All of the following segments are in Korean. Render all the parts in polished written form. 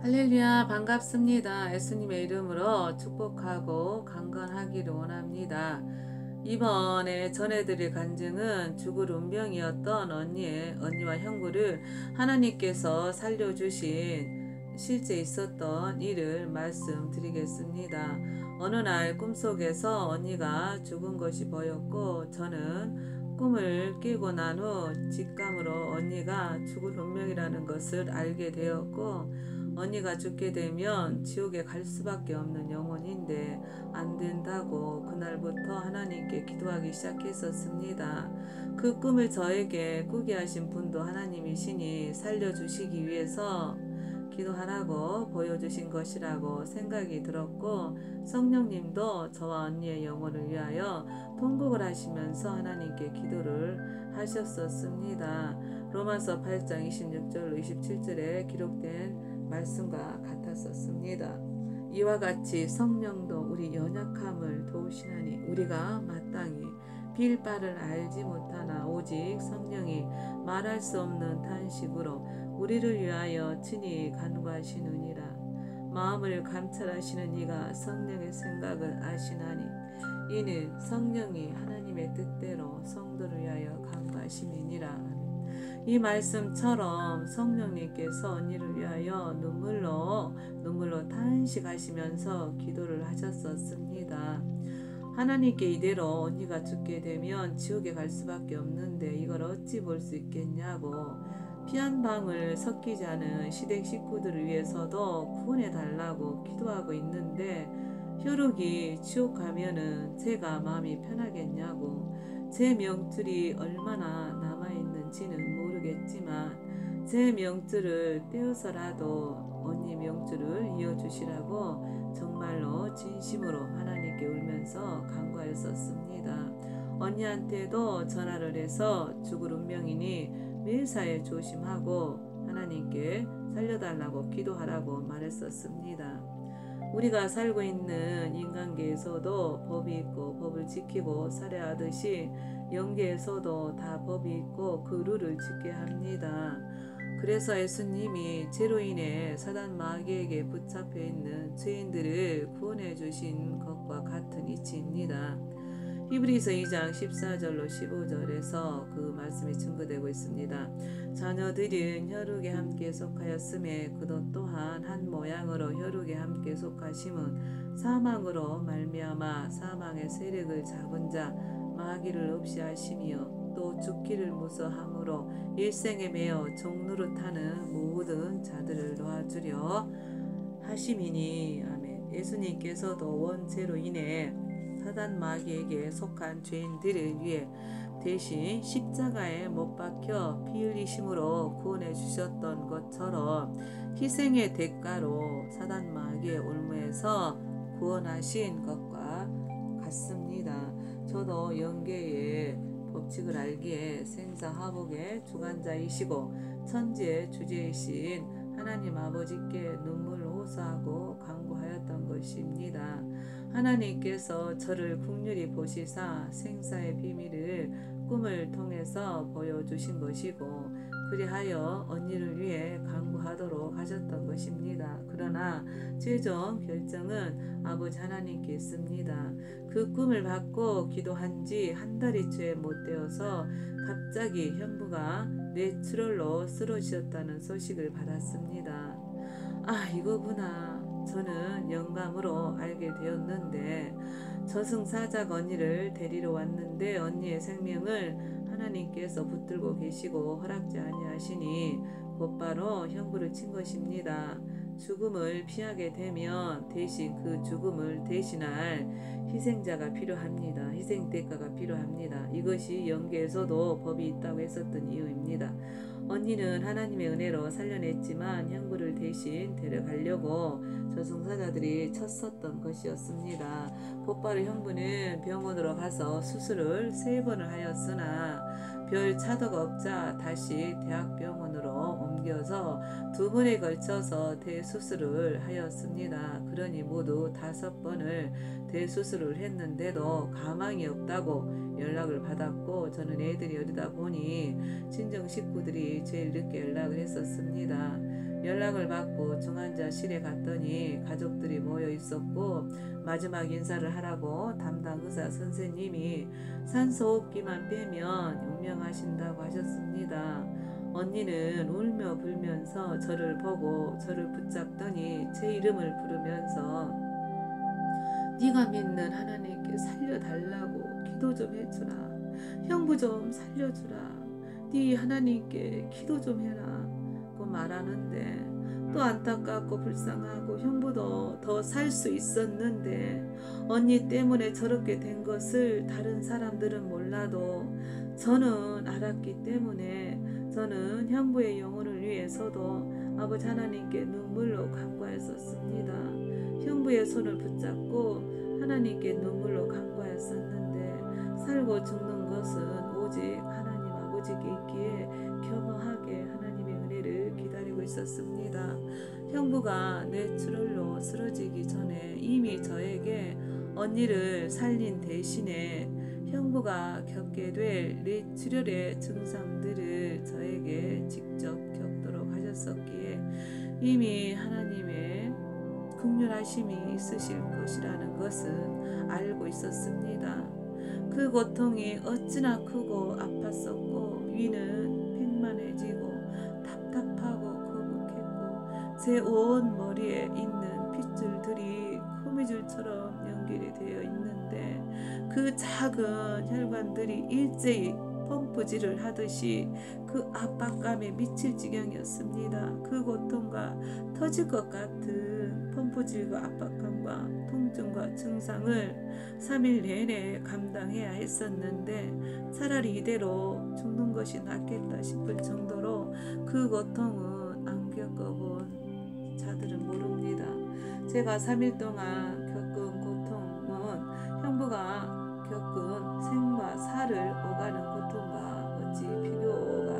할렐루야, 반갑습니다. 예수님의 이름으로 축복하고 강건하기를 원합니다. 이번에 전해드릴 간증은 죽을 운명이었던 언니와 형부를 하나님께서 살려주신 실제 있었던 일을 말씀드리겠습니다. 어느 날 꿈속에서 언니가 죽은 것이 보였고, 저는 꿈을 깨고 난 후 직감으로 언니가 죽을 운명이라는 것을 알게 되었고, 언니가 죽게 되면 지옥에 갈 수밖에 없는 영혼인데 안 된다고 그날부터 하나님께 기도하기 시작했었습니다. 그 꿈을 저에게 꾸게 하신 분도 하나님이시니 살려주시기 위해서 기도하라고 보여주신 것이라고 생각이 들었고, 성령님도 저와 언니의 영혼을 위하여 통곡을 하시면서 하나님께 기도를 하셨었습니다. 로마서 8장 26절로 27절에 기록된 말씀과 같았었습니다. 이와 같이 성령도 우리 연약함을 도우시나니 우리가 마땅히 빌 바를 알지 못하나 오직 성령이 말할 수 없는 탄식으로 우리를 위하여 친히 간구하시느니라. 마음을 감찰하시는 이가 성령의 생각을 아시나니 이는 성령이 하나님의 뜻대로 성도를 위하여 간구하심이니라. 이 말씀처럼 성령님께서 언니를 위하여 눈물로 탄식하시면서 기도를 하셨었습니다. 하나님께 이대로 언니가 죽게 되면 지옥에 갈 수밖에 없는데 이걸 어찌 볼 수 있겠냐고, 피한 방울 섞이지 않은 시댁 식구들을 위해서도 구원해 달라고 기도하고 있는데, 혈육이 지옥 가면은 제가 마음이 편하겠냐고, 제 명줄이 얼마나 남아있는지는 모르겠지만 제 명줄을 떼어서라도 언니 명줄을 이어주시라고 정말로 진심으로 하나님께 울면서 간구하였었습니다. 언니한테도 전화를 해서 죽을 운명이니 매사에 조심하고 하나님께 살려달라고 기도하라고 말했었습니다. 우리가 살고 있는 인간계에서도 법이 있고 법을 지키고 살아야 하듯이 영계에서도 다 법이 있고 그 룰을 지켜야 합니다. 그래서 예수님이 죄로 인해 사단 마귀에게 붙잡혀 있는 죄인들을 구원해 주신 것과 같은 이치입니다. 히브리서 2장 14절로 15절에서 그 말씀이 증거되고 있습니다. 자녀들은 혈육에 함께 속하였음에 그도 또한 한 모양으로 혈육에 함께 속하심은 사망으로 말미암아 사망의 세력을 잡은 자 마귀를 없이 하심이요 또 죽기를 무서함으로 일생에 매어 종노릇하는 모든 자들을 놓아주려 하심이니. 아멘. 예수님께서도 원죄로 인해 사단 마귀에게 속한 죄인들을 위해 대신 십자가에 못 박혀 피 흘리심으로 구원해 주셨던 것처럼 희생의 대가로 사단 마귀의 올무에서 구원하신 것과 같습니다. 저도 영계의 법칙을 알기에 생사화복의 주관자이시고 천지의 주제이신 하나님 아버지께 눈물을 호소하고 간구하였던 것입니다. 하나님께서 저를 긍휼히 보시사 생사의 비밀을 꿈을 통해서 보여주신 것이고 그리하여 언니를 위해 간구하도록 하셨던 것입니다. 그러나 최종 결정은 아버지 하나님께 있습니다. 그 꿈을 받고 기도한 지 한 달이 채 못 되어서 갑자기 형부가 뇌출혈로 쓰러지셨다는 소식을 받았습니다. 아, 이거구나. 저는 영감으로 알게 되었는데 저승사자가 언니를 데리러 왔는데 언니의 생명을 하나님께서 붙들고 계시고 허락지 아니하시니 곧바로 형부를 친 것입니다. 죽음을 피하게 되면 대신 그 죽음을 대신할 희생자가 필요합니다. 희생 대가가 필요합니다. 이것이 영계에서도 법이 있다고 했었던 이유입니다. 언니는 하나님의 은혜로 살려냈지만 형부를 대신 데려가려고 저승사자들이 쳤었던 것이었습니다. 곧바로 형부는 병원으로 가서 수술을 3번을 하였으나 별 차도가 없자 다시 대학병원으로 옮겨서 2번에 걸쳐서 대수술을 하였습니다. 그러니 모두 5번을 대수술을 했는데도 가망이 없다고 연락을 받았고, 저는 애들이 어리다 보니 친정 식구들이 제일 늦게 연락을 했었습니다. 연락을 받고 중환자실에 갔더니 가족들이 모여 있었고 마지막 인사를 하라고 담당 의사 선생님이 산소호흡기만 빼면 운명하신다고 하셨습니다. 언니는 울며 불면서 저를 보고 저를 붙잡더니 제 이름을 부르면서 네가 믿는 하나님께 살려달라고 기도 좀 해주라. 형부 좀 살려주라. 네 하나님께 기도 좀 해라. 고 말하는데 또 안타깝고 불쌍하고 형부도 더 살 수 있었는데 언니 때문에 저렇게 된 것을 다른 사람들은 몰라도 저는 알았기 때문에 저는 형부의 영혼을 위해서도 아버지 하나님께 눈물로 간구했었습니다. 형부의 손을 붙잡고 하나님께 눈물로 간구했었는데 살고 죽는 것은 오직 하나님 아버지께 있기에 겸허하게 하나님의 은혜를 기다리고 있었습니다. 형부가 뇌출혈로 쓰러지기 전에 이미 저에게 언니를 살린 대신에 형부가 겪게 될 뇌출혈의 증상들을 저에게 직접 겪도록 하셨었기에 이미 하나님의 긍휼하심이 있으실 것이라는 것은 알고 있었습니다. 그 고통이 어찌나 크고 아팠었고 위는 팽만해지고 답답하고 거북했고 제 온 머리에 있는 핏줄들이 거미줄처럼 연결이 되어 있는데 그 작은 혈관들이 일제히 펌프질을 하듯이 그 압박감에 미칠 지경이었습니다. 그 고통과 터질 것 같은 펌프질과 압박감과 통증과 증상을 3일 내내 감당해야 했었는데 차라리 이대로 죽는 것이 낫겠다 싶을 정도로 그 고통은 안 겪어본 자들은 모릅니다. 제가 3일 동안 겪은 고통은 형부가 겪은 생과 사를 오가는 고통과 어찌 비교가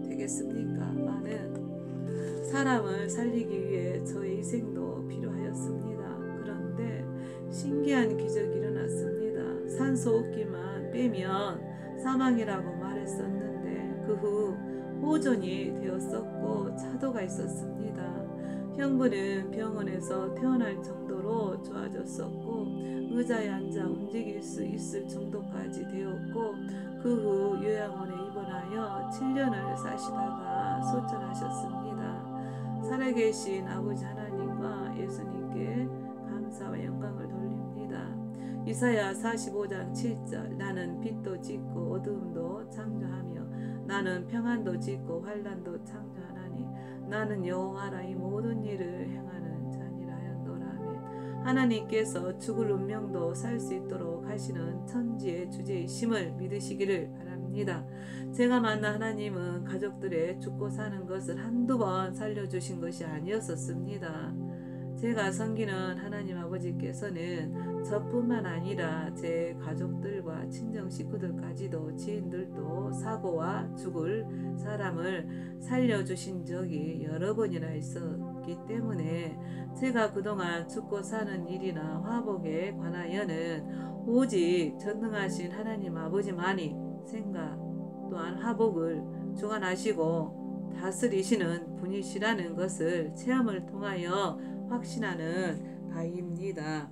되겠습니까? 많은 사람을 살리기 위해 저의 희생도 필요하였습니다. 그런데 신기한 기적이 일어났습니다. 산소호흡기만 빼면 사망이라고 말했었는데 그 후 호전이 되었었고 차도가 있었습니다. 형부는 병원에서 태어날 정도로 좋아졌었고 의자에 앉아 움직일 수 있을 정도까지 되었고 그 후 요양원에 입원하여 7년을 사시다가 소천하셨습니다. 살아계신 아버지 하나님과 예수님께 감사와 영광을 돌립니다. 이사야 45장 7절 나는 빛도 짓고 어두움도 창조하며 나는 평안도 짓고 환난도 창조하나니 나는 여호와라 이 모든 일을 행하는 자니라 하였노라. 하나님께서 죽을 운명도 살 수 있도록 하시는 천지의 주제이심을 믿으시기를 바랍니다. 제가 만난 하나님은 가족들의 죽고 사는 것을 한두 번 살려주신 것이 아니었었습니다. 제가 섬기는 하나님 아버지께서는 저뿐만 아니라 제 가족들과 친정 식구들까지도 지인들도 사고와 죽을 사람을 살려주신 적이 여러 번이나 있었기 때문에 제가 그동안 죽고 사는 일이나 화복에 관하여는 오직 전능하신 하나님 아버지만이 생각 또한 화복을 주관하시고 다스리시는 분이시라는 것을 체험을 통하여 확신하는 바입니다.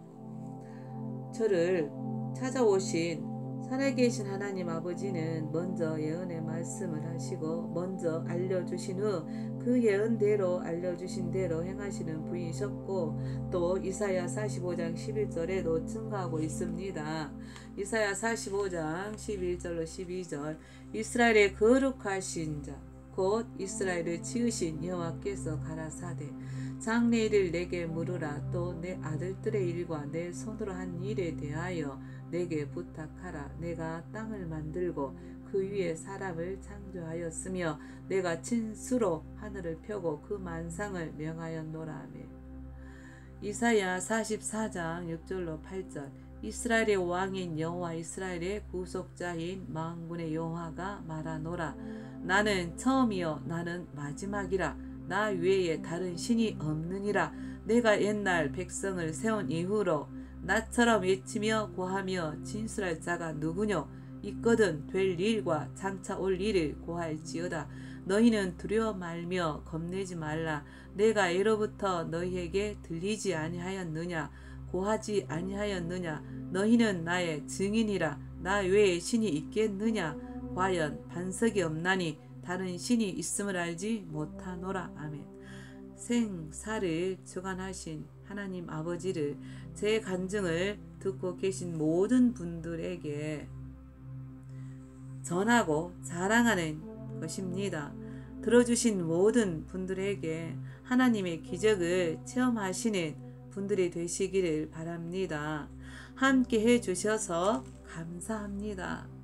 저를 찾아오신 살아계신 하나님 아버지는 먼저 예언의 말씀을 하시고 먼저 알려주신 후 그 예언대로 알려주신 대로 행하시는 분이셨고 또 이사야 45장 11절에도 증거하고 있습니다. 이사야 45장 11절로 12절 이스라엘의 거룩하신 자 곧 이스라엘을 지으신 여호와께서 가라사대 장래 일을 내게 물으라. 또 내 아들들의 일과 내 손으로 한 일에 대하여 내게 부탁하라. 내가 땅을 만들고 그 위에 사람을 창조하였으며 내가 친수로 하늘을 펴고 그 만상을 명하였노라. 이사야 44장 6절로 8절 이스라엘의 왕인 여호와 이스라엘의 구속자인 만군의 여호와가 말하노라. 나는 처음이요 나는 마지막이라. 나 외에 다른 신이 없느니라. 내가 옛날 백성을 세운 이후로 나처럼 외치며 고하며 진술할 자가 누구뇨? 있거든 될 일과 장차 올 일을 고할지어다. 너희는 두려워 말며 겁내지 말라. 내가 예로부터 너희에게 들리지 아니하였느냐? 고하지 아니하였느냐? 너희는 나의 증인이라. 나 외에 신이 있겠느냐? 과연 반석이 없나니 다른 신이 있음을 알지 못하노라. 아멘. 생사를 주관하신 하나님 아버지를 제 간증을 듣고 계신 모든 분들에게 전하고 자랑하는 것입니다. 들어주신 모든 분들에게 하나님의 기적을 체험하시는 분들이 되시기를 바랍니다. 함께 해주셔서 감사합니다.